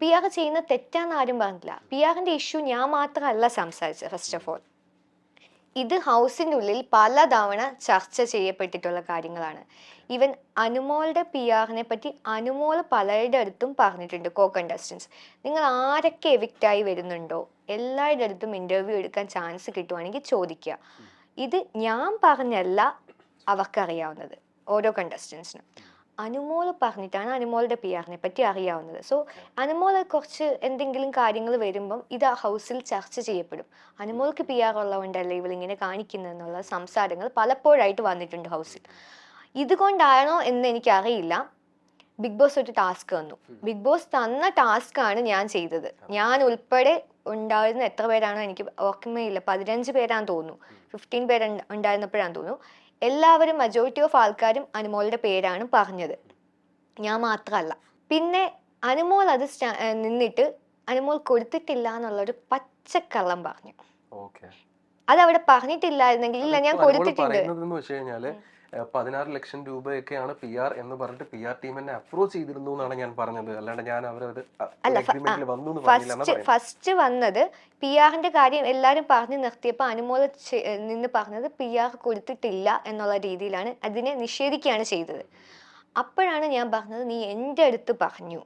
P R ചെയ്യുന്ന തെറ്റാന്ന് ആരും പറഞ്ഞില്ല. പി ആറിന്റെ ഇഷ്യൂ ഞാൻ മാത്രമല്ല സംസാരിച്ചത്. ഫസ്റ്റ് ഓഫ് ഓൾ ഇത് ഹൗസിൻ്റെ ഉള്ളിൽ പലതവണ ചർച്ച ചെയ്യപ്പെട്ടിട്ടുള്ള കാര്യങ്ങളാണ്. ഈവൻ അനുമോളുടെ പി ആറിനെ പറ്റി അനുമോൾ പലരുടെ അടുത്തും പറഞ്ഞിട്ടുണ്ട്. കോ കണ്ടസ്റ്റൻസ്, നിങ്ങൾ ആരൊക്കെ എവിക്റ്റായി വരുന്നുണ്ടോ എല്ലാവരുടെ അടുത്തും ഇൻ്റർവ്യൂ എടുക്കാൻ ചാൻസ് കിട്ടുവാണെങ്കിൽ ചോദിക്കുക. ഇത് ഞാൻ പറഞ്ഞല്ല അവർക്കറിയാവുന്നത്, ഓരോ കണ്ടസ്റ്റൻസിനും. അനുമോൾ പറഞ്ഞിട്ടാണ് അനുമോളുടെ പി ആറിനെ പറ്റി അറിയാവുന്നത്. സോ അനുമോളെ കുറച്ച് എന്തെങ്കിലും കാര്യങ്ങൾ വരുമ്പം ഇത് ആ ഹൗസിൽ ചർച്ച ചെയ്യപ്പെടും. അനുമോൾക്ക് പി ആർ ഉള്ളതുകൊണ്ടല്ലേ ഇവളിങ്ങനെ കാണിക്കുന്നതെന്നുള്ള സംസാരങ്ങൾ പലപ്പോഴായിട്ട് വന്നിട്ടുണ്ട് ഹൗസിൽ. ഇതുകൊണ്ടാണോ എന്ന് എനിക്കറിയില്ല. ബിഗ് ബോസ് ഒരു ടാസ്ക് തന്നു. ബിഗ് ബോസ് തന്ന ടാസ്ക് ആണ് ഞാൻ ചെയ്തത്. ഞാൻ ഉൾപ്പെടെ ഉണ്ടായിരുന്ന എത്ര പേരാണോ എനിക്ക് ഓർമ്മയില്ല, 15 പേരാന്ന് തോന്നുന്നു, 15 പേര് ഉണ്ടായിരുന്നപ്പോഴാന്ന് തോന്നുന്നു. എല്ലാവരും മജോറിറ്റി ഓഫ് ആൾക്കാരും അനുമോളുടെ പേരാണ് പറഞ്ഞത്, ഞാൻ മാത്രമല്ല. പിന്നെ അനുമോൾ അത് നിന്നിട്ട് അനുമോൾ കൊടുത്തിട്ടില്ല എന്നുള്ളൊരു പച്ചക്കള്ളം പറഞ്ഞു. അതവിടെ പറഞ്ഞിട്ടില്ലായിരുന്നെങ്കിൽ ഇല്ല ഞാൻ കൊടുത്തിട്ടുണ്ട്. 16 ലക്ഷം രൂപയൊക്കെയാണ് പി ആർ എന്ന് പറഞ്ഞിട്ട് പി ആർ ടീം എന്നെ അപ്രോച്ച് ചെയ്തിരുന്നു എന്നാണ് ഞാൻ പറഞ്ഞത്. അല്ലാണ്ട് ഞാൻ ഫസ്റ്റ് വന്നത് പി ആറിന്റെ കാര്യം എല്ലാരും പറഞ്ഞു നിർത്തിയപ്പോൾ അനുമോൾ നിന്ന് പറഞ്ഞത് പി ആർ കൊടുത്തിട്ടില്ല എന്നുള്ള രീതിയിലാണ് അതിനെ നിഷേധിക്കുകയാണ് ചെയ്തത്. അപ്പോഴാണ് ഞാൻ പറഞ്ഞത് നീ എൻ്റെ അടുത്ത് പറഞ്ഞു